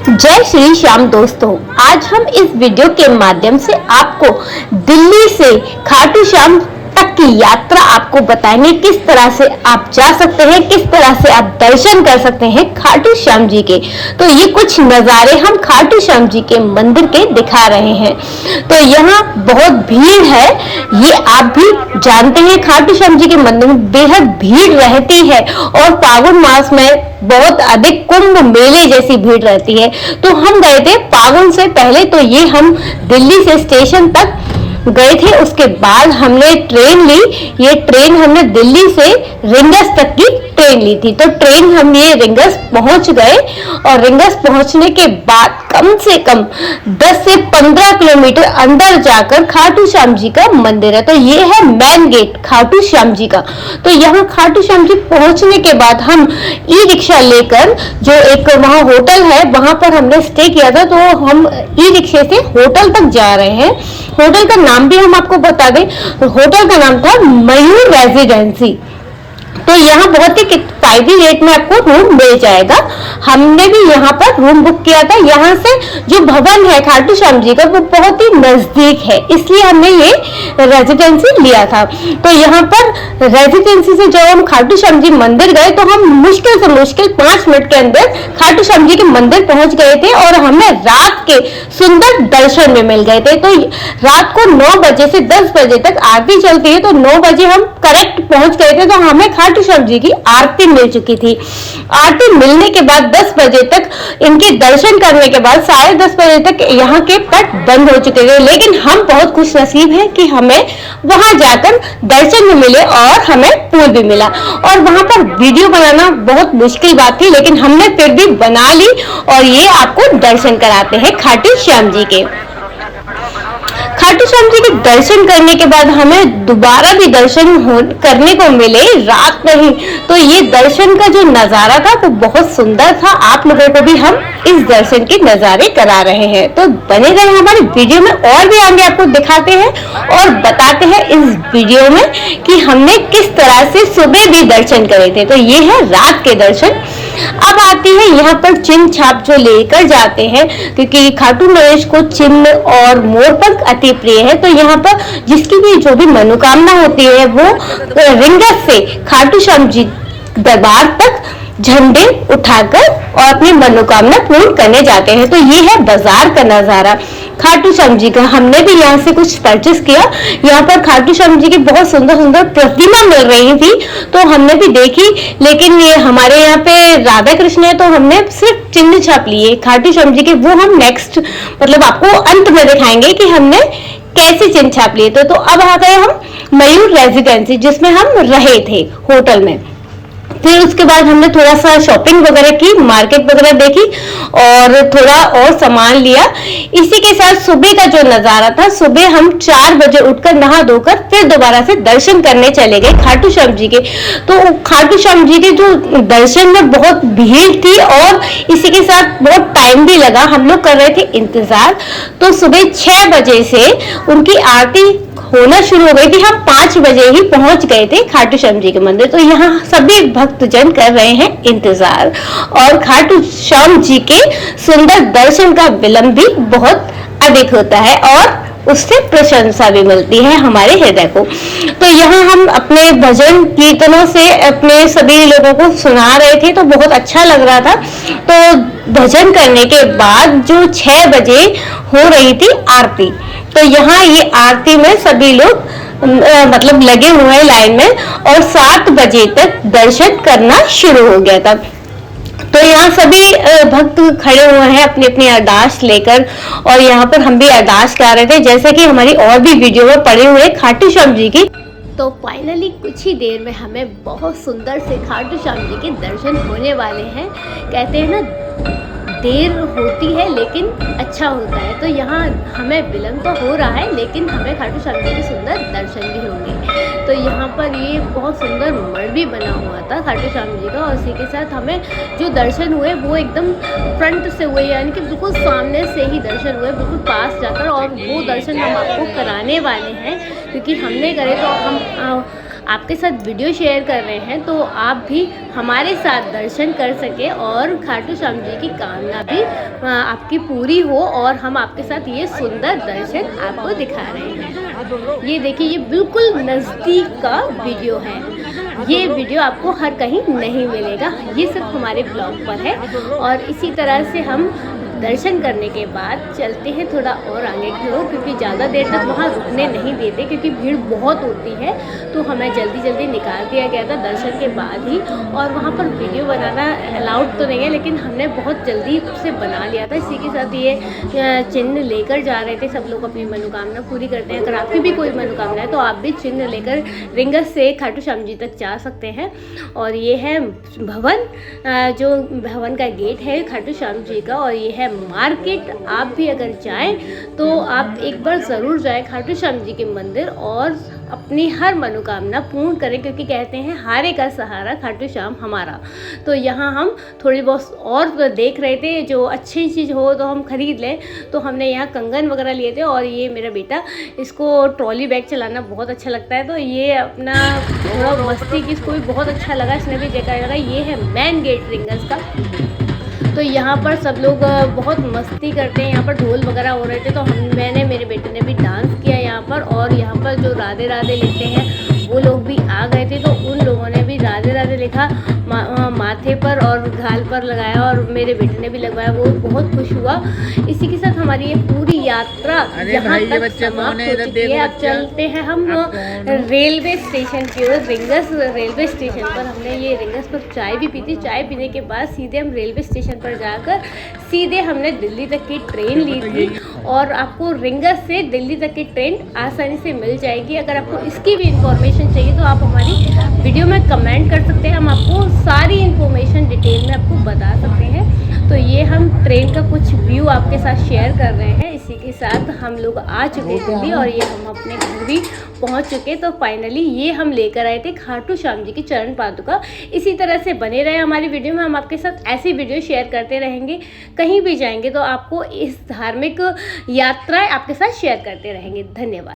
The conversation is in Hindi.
जय श्री श्याम दोस्तों, आज हम इस वीडियो के माध्यम से आपको दिल्ली से खाटू श्याम तक की यात्रा आपको बताएंगे। किस तरह से आप जा सकते हैं, किस तरह से आप दर्शन कर सकते हैं खाटू श्याम जी के। तो ये कुछ नज़ारे हम खाटू श्याम जी के मंदिर के दिखा रहे हैं। तो यहाँ बहुत भीड़ है, ये आप भी जानते हैं। खाटू श्याम जी के मंदिर में बेहद भीड़ रहती है और फागुन मास में बहुत अधिक कुंभ मेले जैसी भीड़ रहती है। तो हम गए थे फागुन से पहले, तो ये हम दिल्ली से स्टेशन तक गए थे। उसके बाद हमने ट्रेन ली। ये ट्रेन हमने दिल्ली से रिंगस तक की ट्रेन ली थी। तो ट्रेन हम ये रिंगस पहुंच गए और रिंगस पहुंचने के बाद कम से कम 10 से 15 किलोमीटर अंदर जाकर खाटू श्याम जी का मंदिर है। तो ये है मेन गेट खाटू श्याम जी का। तो यहाँ खाटू श्याम जी पहुंचने के बाद हम ई रिक्शा लेकर, जो एक वहाँ होटल है वहां पर हमने स्टे किया था, तो हम ई रिक्शे से होटल तक जा रहे हैं। होटल का नाम भी हम आपको बता दें, होटल का नाम था मयूर रेजिडेंसी। तो यहाँ बहुत ही किफायती रेट में आपको रूम मिल जाएगा। हमने भी यहाँ पर रूम बुक किया था। यहाँ से जो भवन है खाटू श्याम जी का वो बहुत ही नजदीक है, इसलिए हमने ये रेजिडेंसी लिया था। तो यहाँ पर रेजिडेंसी से जब हम खाटू श्याम जी मंदिर गए तो हम मुश्किल से मुश्किल 5 मिनट के अंदर खाटू श्याम जी के मंदिर पहुंच गए थे और हमें रात के सुंदर दर्शन में मिल गए थे। तो रात को 9 बजे से 10 बजे तक आरती चलती है, तो 9 बजे हम करेक्ट पहुंच गए थे। तो हमें खाटू श्याम जी की आरती मिल चुकी थी। आरती मिलने के बाद 10 बजे तक इनके दर्शन करने के बाद 10:30 बजे तक यहाँ के पट बंद हो चुके थे। लेकिन हम बहुत खुश नसीब हैं कि हमें वहां जाकर दर्शन भी मिले और हमें फूल भी मिला। और वहां पर वीडियो बनाना बहुत मुश्किल बात थी, लेकिन हमने फिर भी बना ली और ये आपको दर्शन कराते हैं खाटू श्याम जी के। खाटू श्याम जी के दर्शन करने के बाद हमें दोबारा भी दर्शन करने को मिले, रात नहीं। तो ये दर्शन का जो नजारा था वो बहुत सुंदर था। आप लोगों को भी हम इस दर्शन के नजारे करा रहे हैं। तो बने रहे हमारे वीडियो में, और भी आगे आपको दिखाते हैं और बताते हैं इस वीडियो में कि हमने किस तरह से सुबह भी दर्शन करे थे। तो ये है रात के दर्शन। अब आती है यहाँ पर चिन्ह छाप जो लेकर जाते हैं, क्योंकि खाटू नरेश को चिन्ह और मोरपंख अति प्रिय है। तो यहाँ पर जिसकी भी जो भी मनोकामना होती है वो रिंगस से खाटू श्याम जी दरबार तक झंडे उठाकर और अपनी मनोकामना पूर्ण करने जाते हैं। तो ये है बाजार का नजारा खाटू श्याम जी का। हमने भी यहाँ से कुछ परचेस किया। यहाँ पर खाटू श्याम जी की बहुत सुंदर सुंदर प्रतिमा मिल रही थी, तो हमने भी देखी। लेकिन ये हमारे यहाँ पे राधा कृष्ण है, तो हमने सिर्फ चिन्ह छाप लिए खाटू श्याम जी के। वो हम नेक्स्ट मतलब आपको अंत में दिखाएंगे कि हमने कैसे चिन्ह छाप लिए। तो अब आ गए हम मयूर रेजिडेंसी, जिसमें हम रहे थे होटल में। फिर उसके बाद हमने थोड़ा सा शॉपिंग वगैरह की, मार्केट वगैरह देखी और थोड़ा और सामान लिया। इसी के साथ सुबह का जो नजारा था, सुबह हम 4 बजे उठकर नहा धोकर फिर दोबारा से दर्शन करने चले गए खाटू श्याम जी के। तो खाटू श्याम जी के जो दर्शन में बहुत भीड़ थी और इसी के साथ बहुत टाइम भी लगा। हम लोग कर रहे थे इंतजार। तो सुबह 6 बजे से उनकी आरती होना शुरू हो गई थी। हम 5 बजे ही पहुंच गए थे खाटू श्याम जी के मंदिर। तो यहाँ सभी भक्तजन कर रहे हैं इंतजार और खाटू श्याम जी के सुंदर दर्शन का विलंब भी बहुत अधिक होता है और उससे प्रशंसा भी मिलती है हमारे हृदय को। तो यहाँ हम अपने भजन कीर्तनों से अपने सभी लोगों को सुना रहे थे, तो बहुत अच्छा लग रहा था। तो भजन करने के बाद जो 6 बजे हो रही थी आरती, तो यहाँ ये आरती में सभी लोग मतलब लगे हुए हैं लाइन में और 7 बजे तक दर्शन करना शुरू हो गया था। तो यहाँ सभी भक्त खड़े हुए हैं अपनी अपनी अरदास लेकर और यहाँ पर हम भी अरदास कर रहे थे, जैसे कि हमारी और भी वीडियो में पड़े हुए खाटू श्याम जी की। तो फाइनली कुछ ही देर में हमें बहुत सुंदर से खाटू श्याम जी के दर्शन होने वाले हैं। कहते हैं ना, देर होती है लेकिन अच्छा होता है। तो यहाँ हमें विलंब तो हो रहा है, लेकिन हमें खाटू श्याम जी के सुंदर दर्शन भी होंगे। तो यहाँ पर ये बहुत सुंदर मठ भी बना हुआ था खाटू श्याम जी का, और इसी के साथ हमें जो दर्शन हुए वो एकदम फ्रंट से हुए, यानी कि बिल्कुल सामने से ही दर्शन हुए, बिल्कुल पास जाकर। और वो दर्शन हम आपको कराने वाले हैं, क्योंकि हमने करे तो हम आपके साथ वीडियो शेयर कर रहे हैं तो आप भी हमारे साथ दर्शन कर सके और खाटू श्याम जी की कामना भी आपकी पूरी हो और हम आपके साथ ये सुंदर दर्शन आपको दिखा रहे हैं। ये देखिए, ये बिल्कुल नज़दीक का वीडियो है। ये वीडियो आपको हर कहीं नहीं मिलेगा, ये सिर्फ हमारे ब्लॉग पर है। और इसी तरह से हम दर्शन करने के बाद चलते हैं थोड़ा और आगे की ओर, क्योंकि ज़्यादा देर तक वहाँ रुकने नहीं देते क्योंकि भीड़ बहुत होती है। तो हमें जल्दी जल्दी निकाल दिया गया था दर्शन के बाद ही। और वहाँ पर वीडियो बनाना अलाउड तो नहीं है, लेकिन हमने बहुत जल्दी उसे बना लिया था। इसी के साथ ये चिन्ह लेकर जा रहे थे। सब लोग अपनी मनोकामना पूरी करते हैं। अगर आपकी भी कोई मनोकामना है तो आप भी चिन्ह लेकर रिंगस से खाटू श्याम जी तक जा सकते हैं। और ये है भवन, जो भवन का गेट है खाटू श्याम जी का, और ये है मार्केट। आप भी अगर जाएं तो आप एक बार ज़रूर जाएं खाटू श्याम जी के मंदिर और अपनी हर मनोकामना पूर्ण करें, क्योंकि कहते हैं हारे का सहारा खाटू श्याम हमारा। तो यहाँ हम थोड़ी बहुत और देख रहे थे, जो अच्छी चीज़ हो तो हम खरीद लें। तो हमने यहाँ कंगन वगैरह लिए थे। और ये मेरा बेटा, इसको ट्रॉली बैग चलाना बहुत अच्छा लगता है, तो ये अपना थोड़ा मस्ती की, इसको भी बहुत अच्छा लगा, इसने भी देखा लगा। ये है मेन गेट रिंगस का। तो यहाँ पर सब लोग बहुत मस्ती करते हैं। यहाँ पर ढोल वगैरह हो रहे थे, तो मैंने, मेरे बेटे ने भी डांस किया यहाँ पर। और यहाँ पर जो राधे राधे लिखते हैं वो लोग भी आ गए थे, तो उन लोगों ने भी राधे राधे लिखा माथे पर और गाल पर लगाया, और मेरे बेटे ने भी लगवाया। वो बहुत खुश हुआ। इसी के साथ हमारी ये पूरी यात्रा यहाँ तक समाप्त हो चुकी है। अब चलते हैं हम रेलवे स्टेशन की ओर। रिंगस रेलवे स्टेशन पर हमने ये रिंगस पर चाय भी पी थी। चाय पीने के बाद सीधे हम रेलवे स्टेशन पर जाकर सीधे हमने दिल्ली तक की ट्रेन ली थी। और आपको रिंगस से दिल्ली तक की ट्रेन आसानी से मिल जाएगी। अगर आपको इसकी भी इंफॉर्मेशन चाहिए तो आप हमारी वीडियो में कमेंट कर सकते हैं, हम आपको सारी इन्फॉर्मेशन डिटेल में आपको बता सकते हैं। तो ये हम ट्रेन का कुछ व्यू आपके साथ शेयर कर रहे हैं। इसी के साथ हम लोग आ चुके हैं दिल्ली, और ये हम अपने घर भी पहुंच चुके। तो फाइनली ये हम लेकर आए थे खाटू श्याम जी की चरण पादुका। इसी तरह से बने रहे हमारी वीडियो में, हम आपके साथ ऐसी वीडियो शेयर करते रहेंगे। कहीं भी जाएंगे तो आपको इस धार्मिक यात्राएं आपके साथ शेयर करते रहेंगे। धन्यवाद।